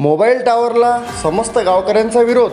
Mobile टॉवरला समस्त गावकऱ्यांचा विरोध।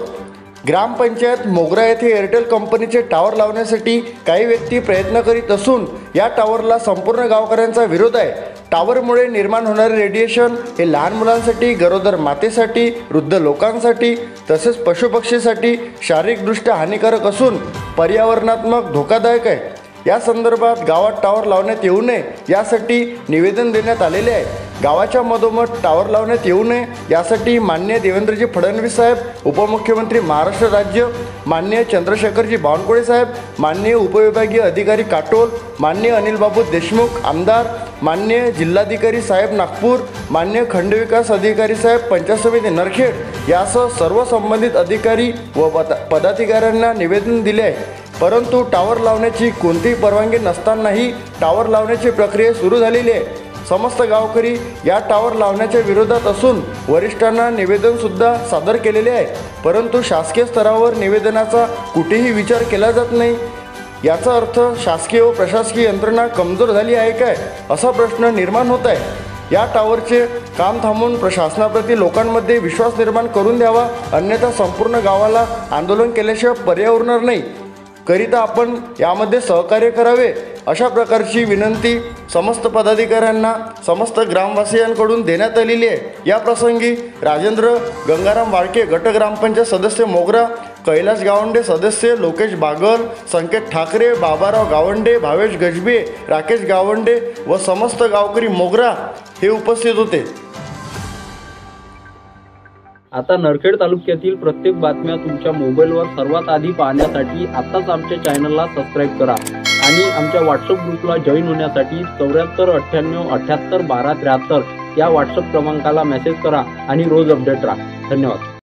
ग्रामपंचायत मोगरा येथे एअरटेल कंपनीचे टॉवर लावण्यासाठी काही व्यक्ती प्रयत्न करीत असून या टॉवरला संपूर्ण गावकऱ्यांचा विरोध आहे। टॉवरमुळे निर्माण होणारे रेडिएशन हे लहान मुलांसाठी, गरोदर मातेसाठी, वृद्ध लोकांसाठी तसेच पशुपक्षीसाठी शारीरिकदृष्ट्या हानिकारक असून पर्यावरणात्मक धोकादायक आहे। या संदर्भात गावात टॉवर लावण्यात येऊ नये यासाठी निवेदन देण्यात आलेले आहे। गावाच्या मधोमध टॉवर लावण्यात येऊ नये यासाठी माननीय देवेंद्रजी फडणवीस साहेब, उपमुख्यमंत्री महाराष्ट्र राज्य, माननीय चंद्रशेखरजी बावनकुळे साहेब, माननीय उपविभागीय अधिकारी काटोल, माननीय अनिलबाबू देशमुख आमदार, माननीय जिल्हाधिकारी साहेब नागपूर, माननीय खंडविकास अधिकारी साहेब पंचायत समिती नरखेड यासह सर्व संबंधित अधिकारी व पदाधिकाऱ्यांना निवेदन दिले आहे। परंतु टॉवर लावण्याची कोणतीही परवानगी नसतानाही टॉवर लावण्याची प्रक्रिया सुरू झालेली आहे। समस्त गावकरी या टॉवर लावण्याच्या विरोधात असून वरिष्ठांना निवेदनसुद्धा सादर केलेले आहे, परंतु शासकीय स्तरावर निवेदनाचा कुठेही विचार केला जात नाही। याचा अर्थ शासकीय व प्रशासकीय यंत्रणा कमजोर झाली आहे काय, असा प्रश्न निर्माण होत आहे। या टॉवरचे काम थांबवून प्रशासनाप्रती लोकांमध्ये विश्वास निर्माण करून द्यावा, अन्यथा संपूर्ण गावाला आंदोलन केल्याशिवाय पर्याय उरणार नाही। करिता आपण यामध्ये सहकार्य करावे, अशा प्रकारची विनंती समस्त पदाधिकाऱ्यांना, समस्त ग्रामवासियांकडून देण्यात आलेली आहे। या प्रसंगी राजेंद्र गंगाराम वाळके, गट ग्रामपंचायत सदस्य मोगरा, कैलास गावंडे सदस्य, लोकेश बागल, संकेत ठाकरे, बाबाराव गावंडे, भावेश गजबे, राकेश गावंडे व समस्त गावकरी मोगरा हे उपस्थित होते। आता नरखेड तालुक्यातील प्रत्येक बातम्या तुमच्या मोबाईलवर सर्वात आधी पाहण्यासाठी आताच आमच्या चॅनलला सबस्क्राईब करा आणि आमच्या व्हॉट्सअप ग्रुपला जॉईन होण्यासाठी 74 98 78 12 73 या व्हॉट्सअप क्रमांकाला मेसेज करा आणि रोज अपडेट राहा। धन्यवाद।